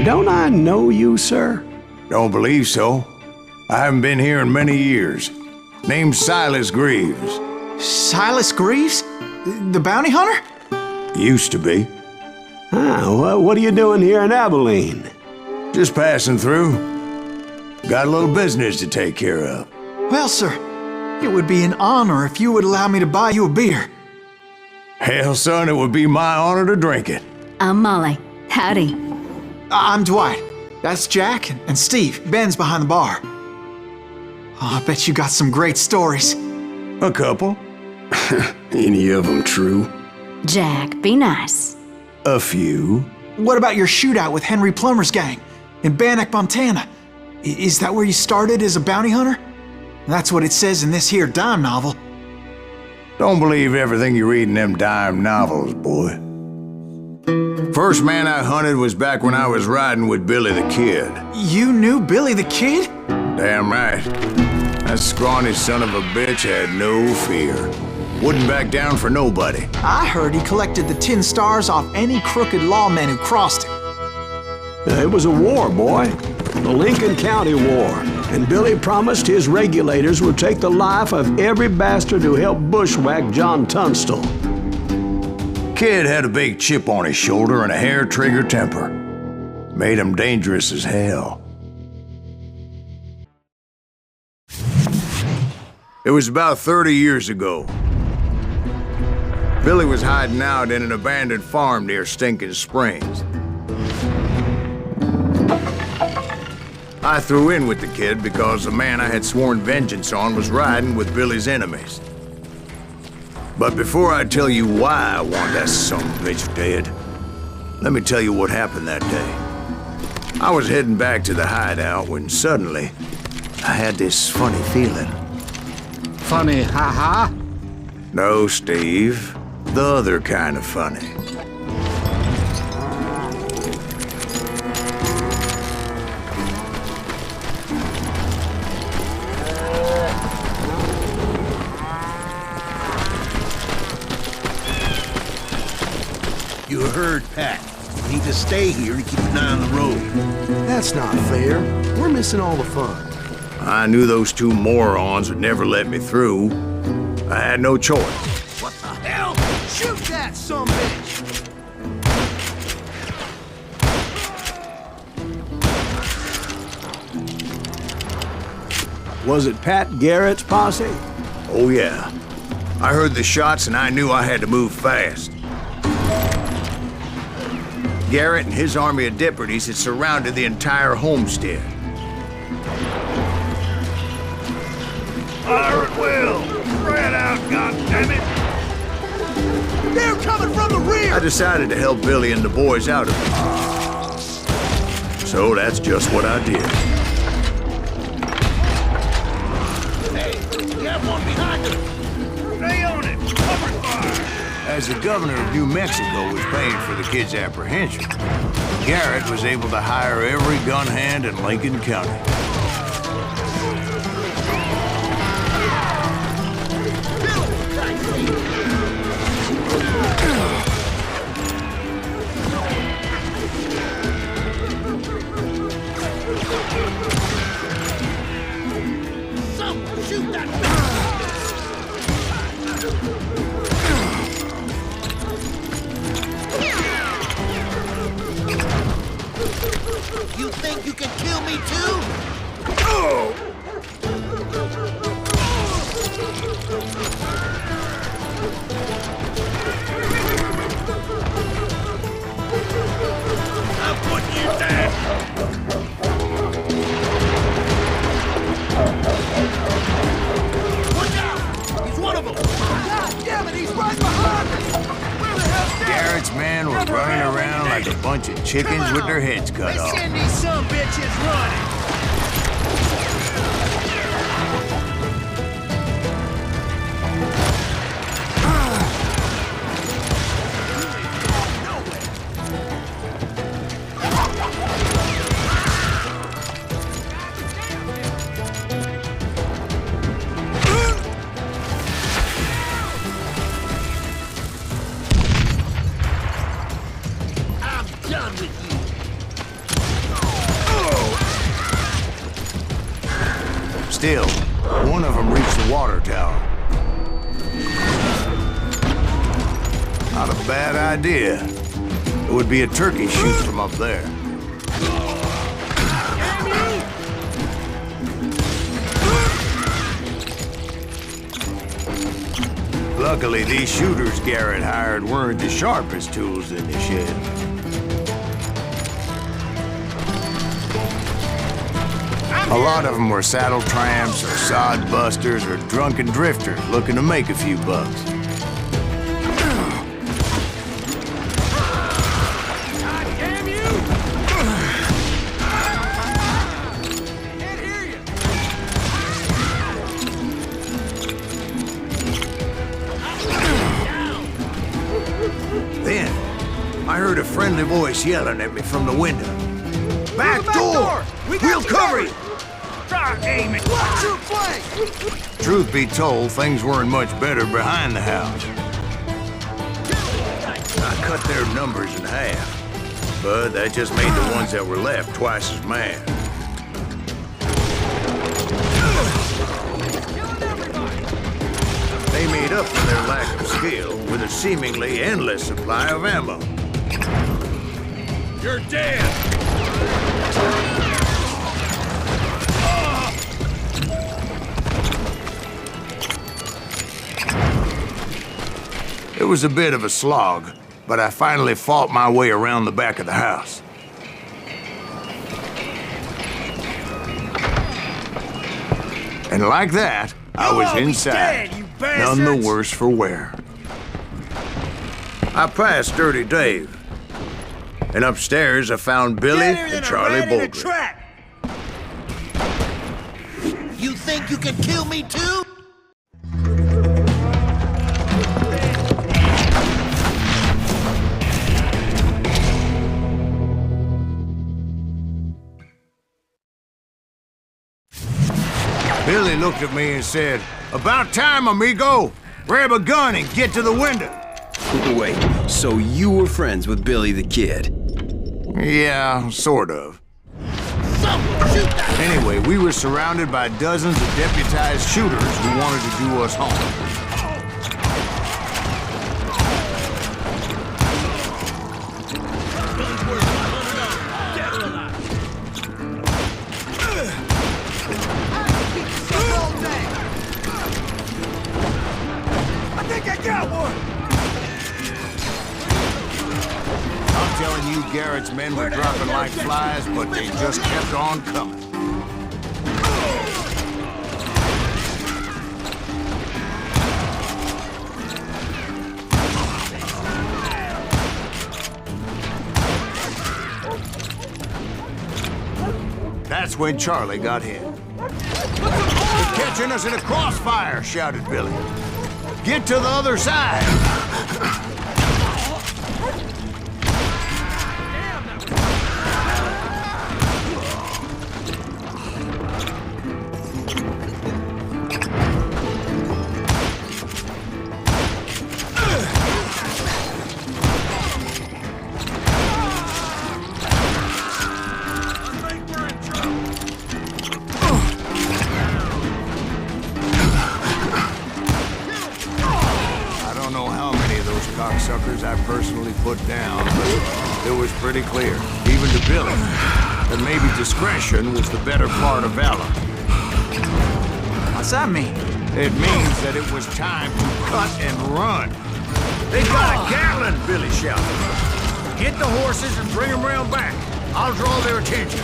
Don't I know you, sir? Don't believe so. I haven't been here in many years. Name's Silas Greaves. Silas Greaves? The bounty hunter? Used to be. Well, what are you doing here in Abilene? Just passing through. Got a little business to take care of. Well, sir, it would be an honor if you would allow me to buy you a beer. Hell, son, it would be my honor to drink it. I'm Molly. Howdy. I'm Dwight. That's Jack and Steve. Ben's behind the bar. Oh, I bet you got some great stories. A couple. Any of them true? Jack, be nice. A few. What about your shootout with Henry Plummer's gang in Bannock, Montana? Is that where you started as a bounty hunter? That's what it says in this here dime novel. Don't believe everything you read in them dime novels, boy. First man I hunted was back when I was riding with Billy the Kid. You knew Billy the Kid? Damn right. That scrawny son of a bitch had no fear. Wouldn't back down for nobody. I heard he collected the 10 stars off any crooked lawman who crossed him. It was a war, boy. The Lincoln County War. And Billy promised his regulators would take the life of every bastard who helped bushwhack John Tunstall. Kid had a big chip on his shoulder and a hair-trigger temper. Made him dangerous as hell. It was about 30 years ago. Billy was hiding out in an abandoned farm near Stinking Springs. I threw in with the kid because the man I had sworn vengeance on was riding with Billy's enemies. But before I tell you why I want that son of a bitch dead, let me tell you what happened that day. I was heading back to the hideout when suddenly I had this funny feeling. Funny, ha-ha? No, Steve. The other kind of funny. You heard Pat. You need to stay here and keep an eye on the road. That's not fair. We're missing all the fun. I knew those two morons would never let me through. I had no choice. What the hell? Shoot that sumbitch! Was it Pat Garrett's posse? Oh yeah. I heard the shots and I knew I had to move fast. Garrett and his army of deputies had surrounded the entire homestead. Fire at will! Spread out, goddammit! They're coming from the rear! I decided to help Billy and the boys out of it. So that's just what I did. Hey, you have one behind us! Stay on it! Cover fire! As the governor of New Mexico was paying for the kid's apprehension, Garrett was able to hire every gun hand in Lincoln County. Someone shoot that! You think you can kill me too? Oh! I'm putting you down! Watch out! He's one of them! God damn it, he's right behind us! Where the hell's Garrett's men were running around like a bunch of chickens with their heads cut Let's off. send these sumbitches running! I'm done with you! Still, one of them reached the water tower. Not a bad idea. It would be a turkey shoot from up there. Luckily, these shooters Garrett hired weren't the sharpest tools in the shed. A lot of them were saddle tramps or sod busters or drunken drifters looking to make a few bucks. Then, I heard a friendly voice yelling at me from the window. Back door! We'll cover you! Start aiming! Watch your flank! Truth be told, things weren't much better behind the house. I cut their numbers in half, but that just made the ones that were left twice as mad. They made up for their lack of skill with a seemingly endless supply of ammo. You're dead! It was a bit of a slog, but I finally fought my way around the back of the house. And like that, I was inside, none the worse for wear. I passed Dirty Dave, and upstairs I found Billy and Charlie Baldwin. You think you can kill me too? Billy looked at me and said, "About time, amigo. Grab a gun and get to the window." Wait, so you were friends with Billy the Kid? Yeah, sort of. Anyway, we were surrounded by dozens of deputized shooters who wanted to do us harm. I'm telling you, Garrett's men were dropping like flies, but they just kept on coming. That's when Charlie got hit. "They're catching us in a crossfire," shouted Billy. "Get to the other side!" Cocksuckers I personally put down, but it was pretty clear, even to Billy, that maybe discretion was the better part of valor. What's that mean? It means that it was time to cut and run. "They got a Gatlin!" Billy shouted. "Get the horses and bring them round back. I'll draw their attention."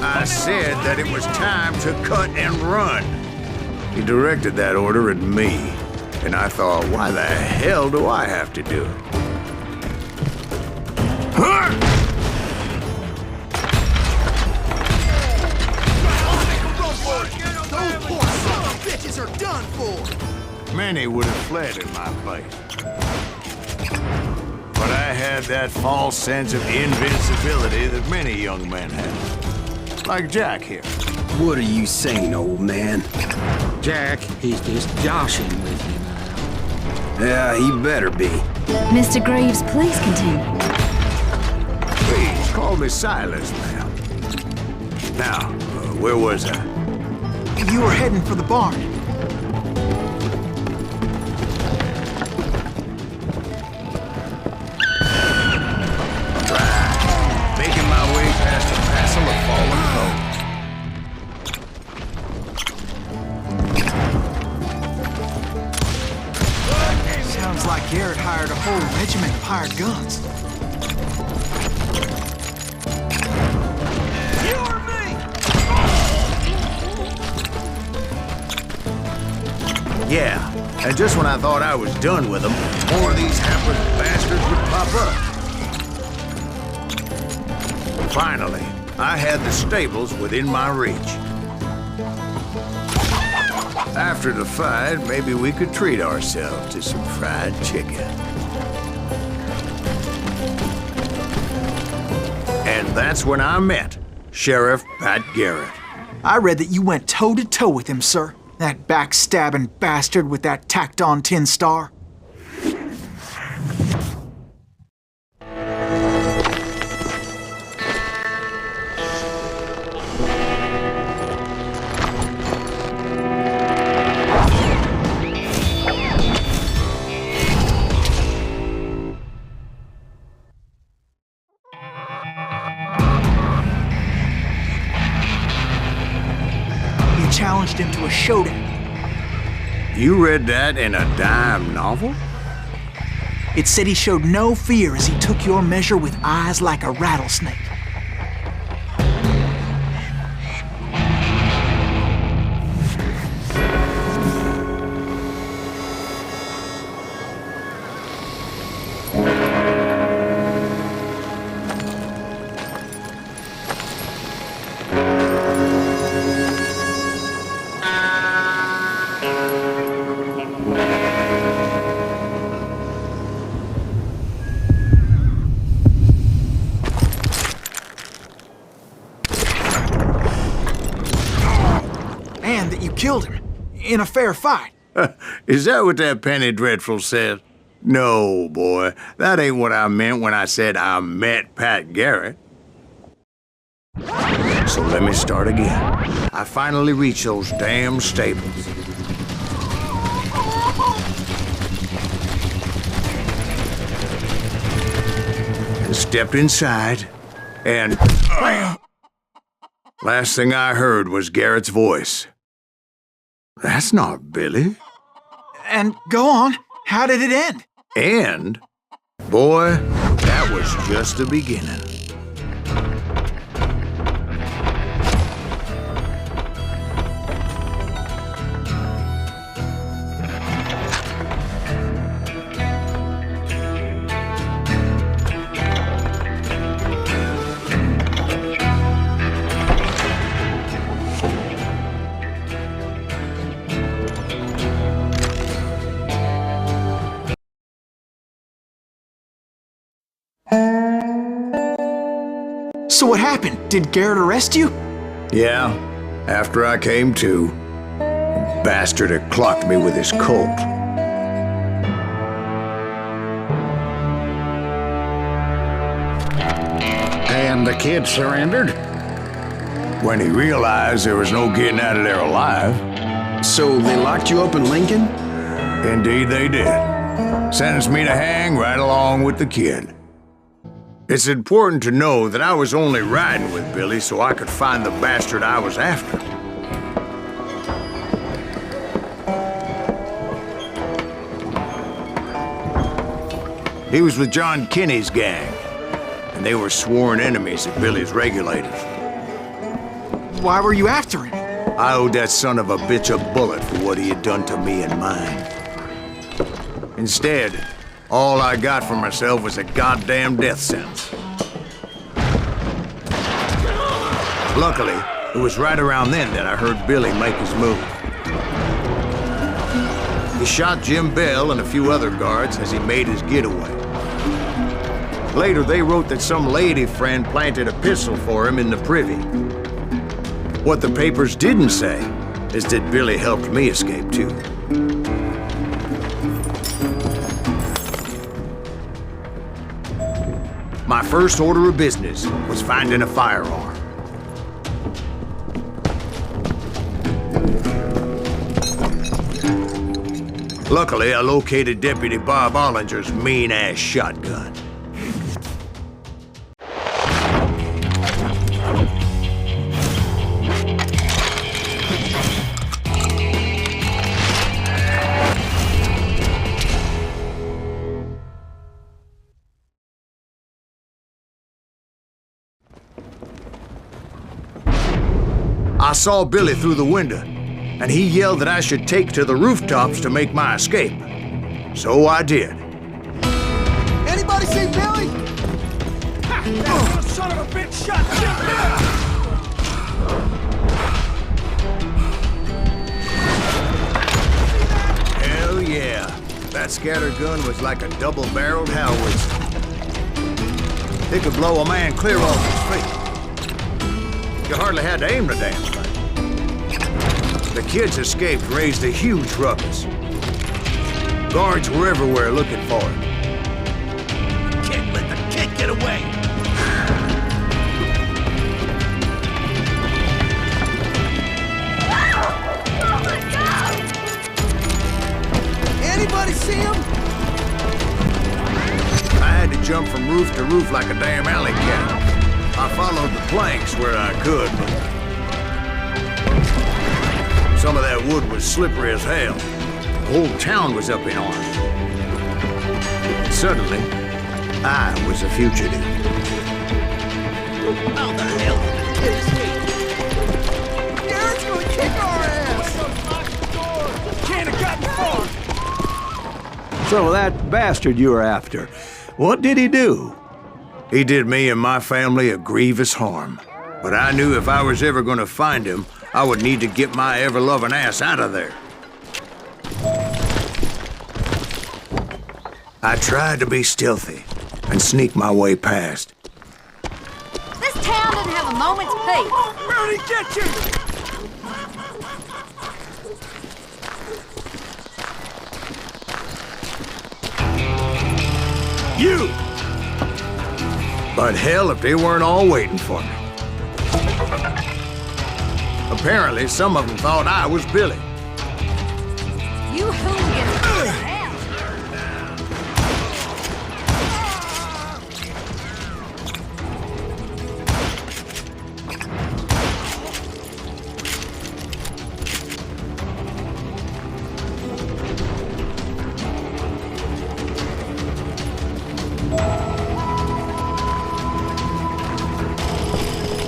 I said that it was time to cut and run. He directed that order at me, and I thought, why the hell do I have to do it? Those poor son of bitches are done for! Many would have fled in my place. But I had that false sense of invincibility that many young men have. Like Jack here. What are you saying, old man? Jack, he's just joshing with you now. Yeah, he better be. Mr. Greaves, please continue. Please, call me Silas, ma'am. Now, where was I? You were heading for the barn. Making my way past a passel of fallen foes. Sounds like Garrett hired a whole regiment of hired guns. You or me? Yeah, and just when I thought I was done with them, more of these hapless bastards would pop up. Finally, I had the stables within my reach. After the fight, maybe we could treat ourselves to some fried chicken. And that's when I met Sheriff Pat Garrett. I read that you went toe-to-toe with him, sir. That backstabbing bastard with that tacked-on tin star. You challenged him to a showdown. You read that in a dime novel? It said he showed no fear as he took your measure with eyes like a rattlesnake. And that you killed him in a fair fight. Is that what that penny dreadful said? No, boy. That ain't what I meant when I said I met Pat Garrett. So let me start again. I finally reached those damn stables. And stepped inside, and last thing I heard was Garrett's voice. That's not Billy. And go on, how did it end? And, boy, that was just the beginning. So what happened? Did Garrett arrest you? Yeah, after I came to, the bastard had clocked me with his Colt. And the kid surrendered? When he realized there was no getting out of there alive. So they locked you up in Lincoln? Indeed they did. Sentenced me to hang right along with the kid. It's important to know that I was only riding with Billy so I could find the bastard I was after. He was with John Kinney's gang, and they were sworn enemies of Billy's regulators. Why were you after him? I owed that son of a bitch a bullet for what he had done to me and mine. Instead, all I got for myself was a goddamn death sentence. Luckily, it was right around then that I heard Billy make his move. He shot Jim Bell and a few other guards as he made his getaway. Later, they wrote that some lady friend planted a pistol for him in the privy. What the papers didn't say is that Billy helped me escape too. My first order of business was finding a firearm. Luckily, I located Deputy Bob Ollinger's mean-ass shotgun. I saw Billy through the window, and he yelled that I should take to the rooftops to make my escape. So I did. Anybody see Billy? Ha! That son of a bitch shot Hell yeah. That scatter gun was like a double-barreled howitzer. It could blow a man clear off his feet. You hardly had to aim the damn thing. The kids escaped raised a huge ruckus. Guards were everywhere looking for him. Can't let the kid get away! Anybody see him? I had to jump from roof to roof like a damn alley cat. I followed the planks where I could, but some of that wood was slippery as hell. The whole town was up in arms. And suddenly, I was a fugitive. How the hell did this kid escape? Garrett's gonna kick our ass! Lock the door! Can't have gotten far! So that bastard you were after, what did he do? He did me and my family a grievous harm. But I knew if I was ever gonna find him, I would need to get my ever-loving ass out of there. I tried to be stealthy and sneak my way past. This town doesn't have a moment's peace. Where'd he get you? You! But hell if they weren't all waiting for me. Apparently, some of them thought I was Billy. You hooligans go to hell.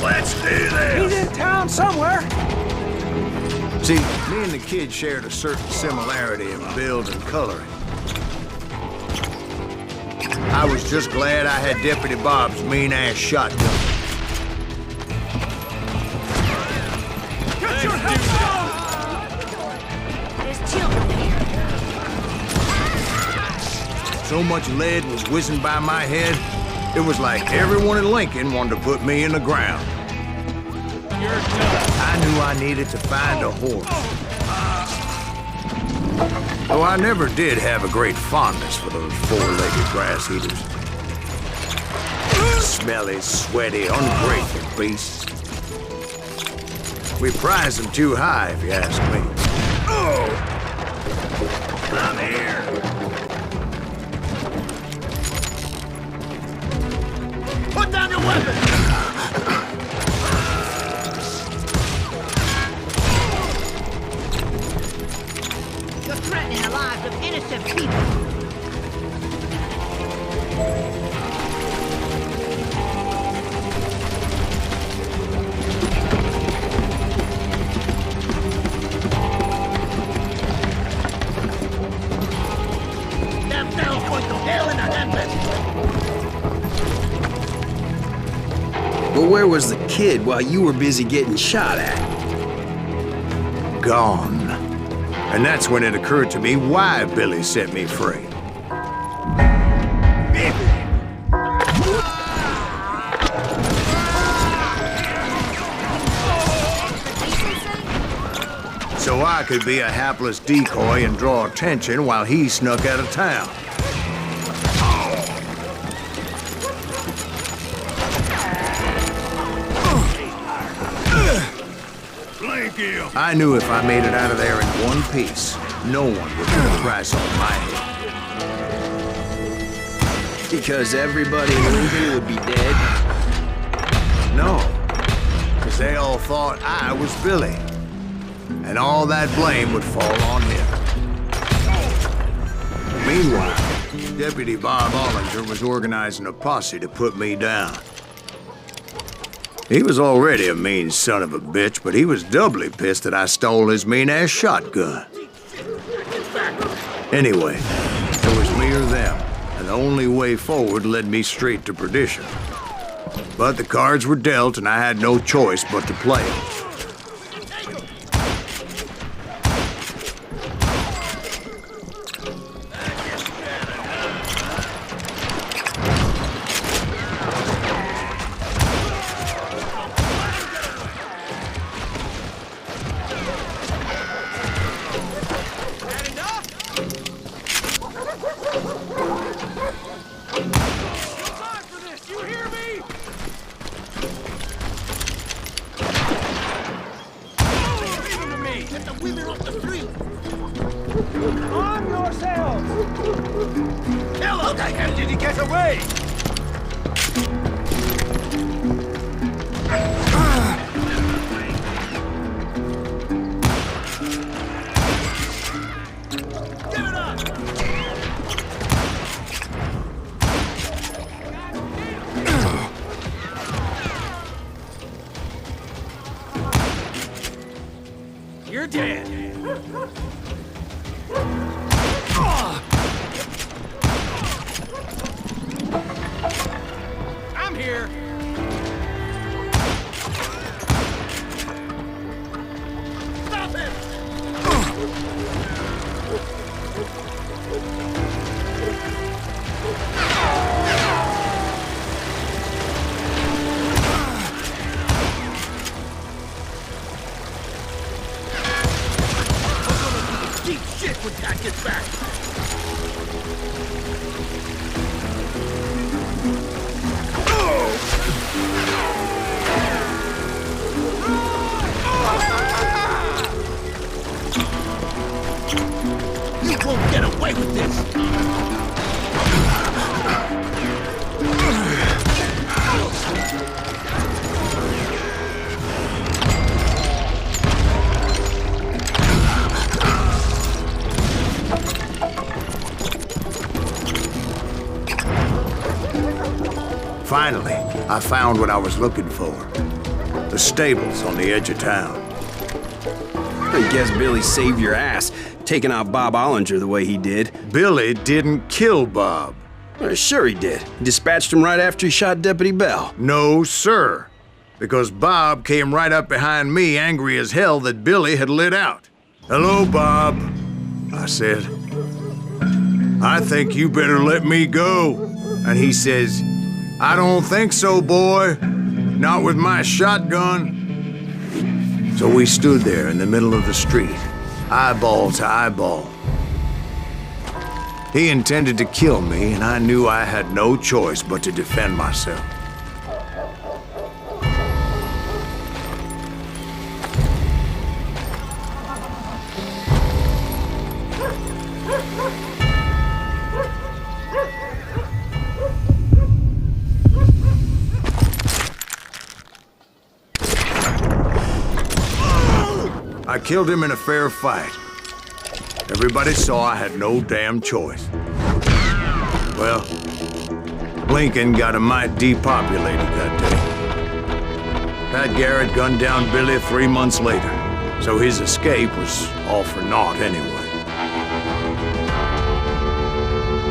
Let's do this! He's in town somewhere! See, me and the kid shared a certain similarity in build and coloring. I was just glad I had Deputy Bob's mean-ass shotgun. Get your hands down! There's children here. So much lead was whizzing by my head, it was like everyone in Lincoln wanted to put me in the ground. I knew I needed to find a horse. Though I never did have a great fondness for those four-legged grass eaters. Smelly, sweaty, ungrateful beasts. We prize them too high, if you ask me. I'm here. Put down your weapon! You're threatening the lives of innocent people. That fellow's going to hell in a handbasket! But where was the kid while you were busy getting shot at? Gone. And that's when it occurred to me why Billy set me free. so I could be a hapless decoy and draw attention while he snuck out of town. I knew if I made it out of there in one piece, no one would put a price on my head. Because everybody in Lincoln would be dead? No, because they all thought I was Billy, and all that blame would fall on him. Meanwhile, Deputy Bob Ollinger was organizing a posse to put me down. He was already a mean son of a bitch, but he was doubly pissed that I stole his mean-ass shotgun. Anyway, it was me or them, and the only way forward led me straight to perdition. But the cards were dealt, and I had no choice but to play them. Arm yourselves! How the hell did he get away? Give it up! You're dead. I'm here. Stop him! Deep shit when Dad gets back. You won't get away with this! Finally, I found what I was looking for. The stables on the edge of town. I guess Billy saved your ass, taking out Bob Ollinger the way he did. Billy didn't kill Bob. Well, sure he did. He dispatched him right after he shot Deputy Bell. No, sir. Because Bob came right up behind me, angry as hell that Billy had lit out. "Hello, Bob," I said. "I think you better let me go." And he says, "I don't think so, boy. Not with my shotgun." So we stood there in the middle of the street, eyeball to eyeball. He intended to kill me, and I knew I had no choice but to defend myself. I killed him in a fair fight. Everybody saw I had no damn choice. Well, Lincoln got a mite depopulated that day. Pat Garrett gunned down Billy 3 months later, so his escape was all for naught anyway.